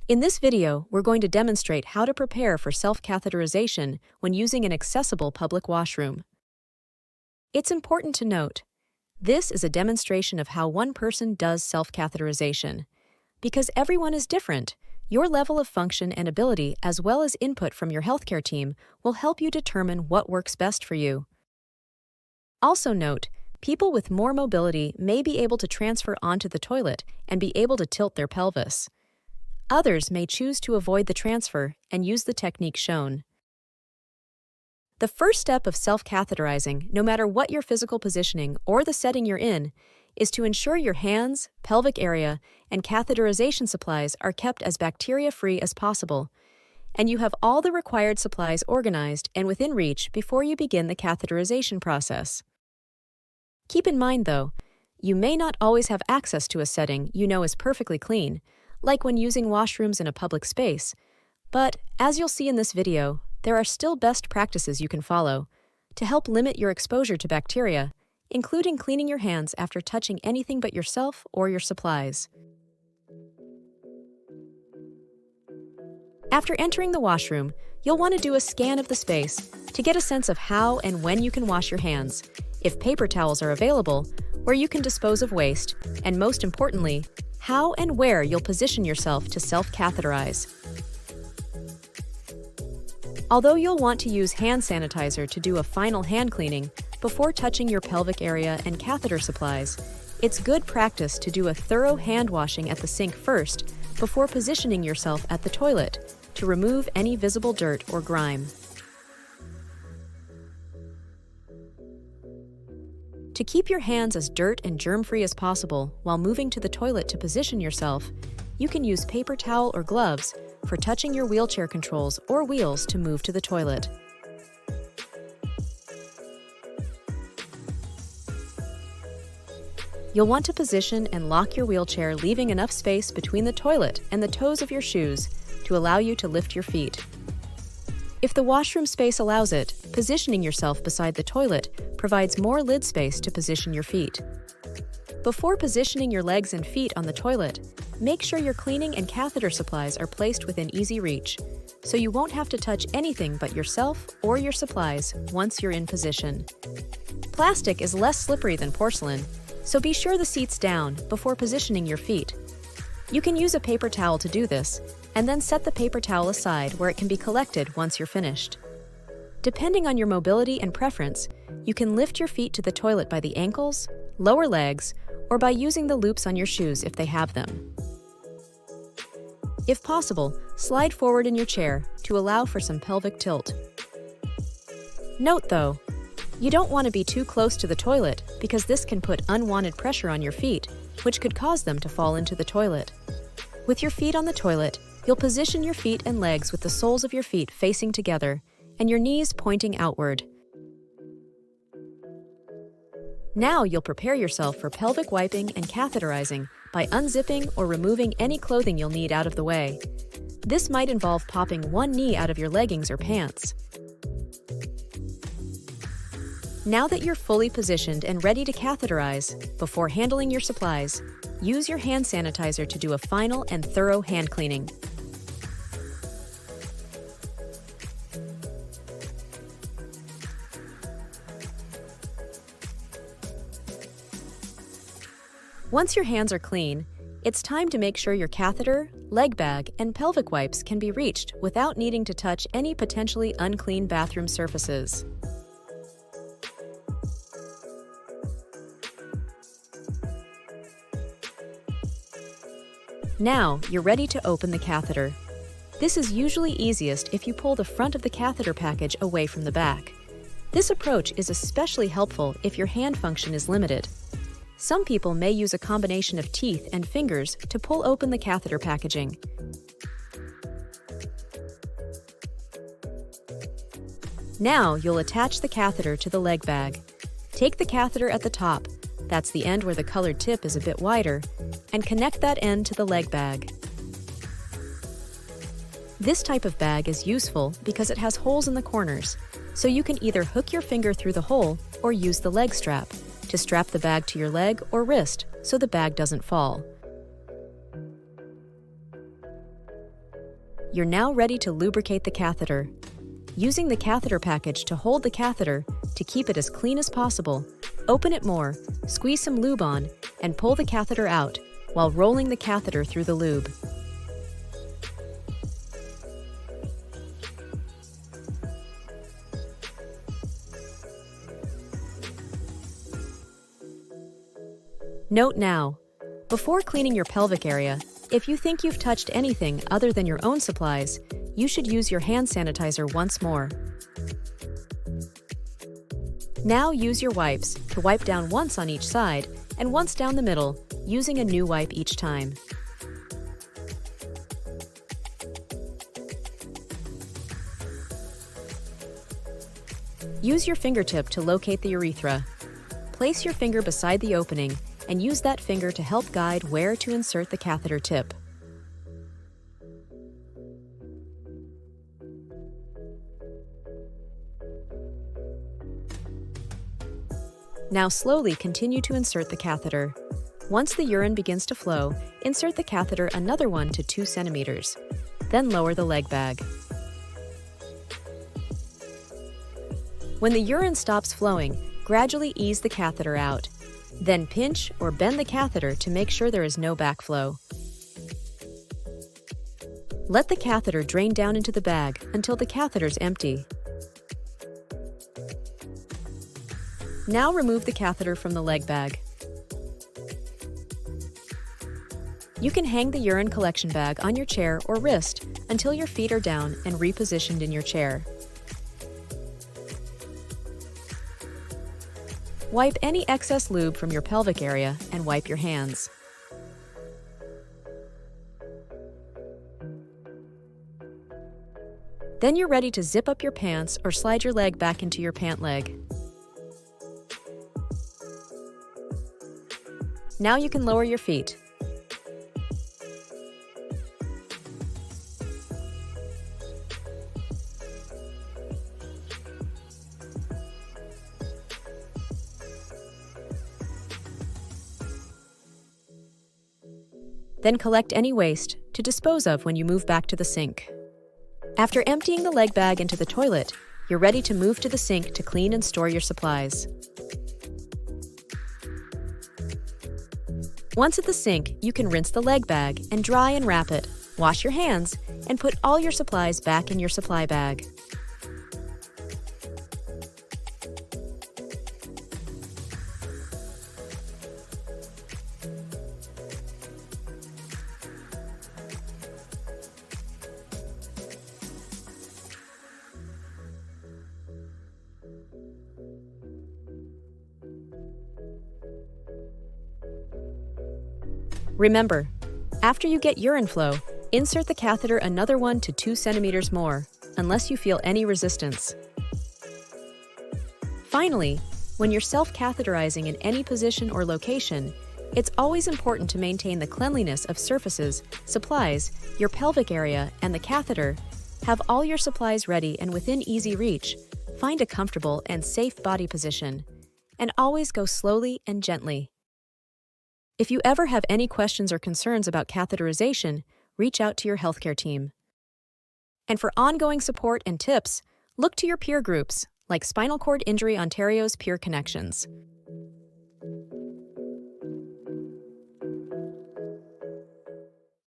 In this video, we're going to demonstrate how to prepare for self-catheterization when using an accessible public washroom. It's important to note, this is a demonstration of how one person does self-catheterization. Because everyone is different, your level of function and ability, as well as input from your healthcare team, will help you determine what works best for you. Also note, people with more mobility may be able to transfer onto the toilet and be able to tilt their pelvis. Others may choose to avoid the transfer and use the technique shown. The first step of self-catheterizing, no matter what your physical positioning or the setting you're in, is to ensure your hands, pelvic area, and catheterization supplies are kept as bacteria-free as possible, and you have all the required supplies organized and within reach before you begin the catheterization process. Keep in mind, though, you may not always have access to a setting you know is perfectly clean, like when using washrooms in a public space, but as you'll see in this video, there are still best practices you can follow to help limit your exposure to bacteria, including cleaning your hands after touching anything but yourself or your supplies. After entering the washroom, you'll want to do a scan of the space to get a sense of how and when you can wash your hands, if paper towels are available, where you can dispose of waste, and most importantly, how and where you'll position yourself to self-catheterize. Although you'll want to use hand sanitizer to do a final hand cleaning before touching your pelvic area and catheter supplies, it's good practice to do a thorough hand washing at the sink first before positioning yourself at the toilet to remove any visible dirt or grime. To keep your hands as dirt and germ-free as possible while moving to the toilet to position yourself, you can use paper towel or gloves for touching your wheelchair controls or wheels to move to the toilet. You'll want to position and lock your wheelchair, leaving enough space between the toilet and the toes of your shoes to allow you to lift your feet. If the washroom space allows it, positioning yourself beside the toilet provides more lid space to position your feet. Before positioning your legs and feet on the toilet, make sure your cleaning and catheter supplies are placed within easy reach, so you won't have to touch anything but yourself or your supplies once you're in position. Plastic is less slippery than porcelain, so be sure the seat's down before positioning your feet. You can use a paper towel to do this, and then set the paper towel aside where it can be collected once you're finished. Depending on your mobility and preference, you can lift your feet to the toilet by the ankles, lower legs, or by using the loops on your shoes if they have them. If possible, slide forward in your chair to allow for some pelvic tilt. Note though, you don't want to be too close to the toilet because this can put unwanted pressure on your feet, which could cause them to fall into the toilet. With your feet on the toilet, you'll position your feet and legs with the soles of your feet facing together and your knees pointing outward. Now you'll prepare yourself for pelvic wiping and catheterizing by unzipping or removing any clothing you'll need out of the way. This might involve popping one knee out of your leggings or pants. Now that you're fully positioned and ready to catheterize, before handling your supplies, use your hand sanitizer to do a final and thorough hand cleaning. Once your hands are clean, it's time to make sure your catheter, leg bag, and pelvic wipes can be reached without needing to touch any potentially unclean bathroom surfaces. Now, you're ready to open the catheter. This is usually easiest if you pull the front of the catheter package away from the back. This approach is especially helpful if your hand function is limited. Some people may use a combination of teeth and fingers to pull open the catheter packaging. Now, you'll attach the catheter to the leg bag. Take the catheter at the top, that's the end where the colored tip is a bit wider, and connect that end to the leg bag. This type of bag is useful because it has holes in the corners, so you can either hook your finger through the hole or use the leg strap to strap the bag to your leg or wrist so the bag doesn't fall. You're now ready to lubricate the catheter. Using the catheter package to hold the catheter to keep it as clean as possible, open it more, squeeze some lube on, and pull the catheter out while rolling the catheter through the lube. Note now, before cleaning your pelvic area, if you think you've touched anything other than your own supplies, you should use your hand sanitizer once more. Now use your wipes to wipe down once on each side and once down the middle, using a new wipe each time. Use your fingertip to locate the urethra. Place your finger beside the opening and use that finger to help guide where to insert the catheter tip. Now slowly continue to insert the catheter. Once the urine begins to flow, insert the catheter another 1 to 2 centimeters. Then lower the leg bag. When the urine stops flowing, gradually ease the catheter out. Then pinch or bend the catheter to make sure there is no backflow. Let the catheter drain down into the bag until the catheter's empty. Now remove the catheter from the leg bag. You can hang the urine collection bag on your chair or wrist until your feet are down and repositioned in your chair. Wipe any excess lube from your pelvic area and wipe your hands. Then you're ready to zip up your pants or slide your leg back into your pant leg. Now you can lower your feet. Then collect any waste to dispose of when you move back to the sink. After emptying the leg bag into the toilet, you're ready to move to the sink to clean and store your supplies. Once at the sink, you can rinse the leg bag and dry and wrap it, wash your hands, and put all your supplies back in your supply bag. Remember, after you get urine flow, insert the catheter another 1 to 2 centimeters more, unless you feel any resistance. Finally, when you're self-catheterizing in any position or location, it's always important to maintain the cleanliness of surfaces, supplies, your pelvic area, and the catheter. Have all your supplies ready and within easy reach. Find a comfortable and safe body position, and always go slowly and gently. If you ever have any questions or concerns about catheterization, reach out to your healthcare team. And for ongoing support and tips, look to your peer groups, like Spinal Cord Injury Ontario's Peer Connections.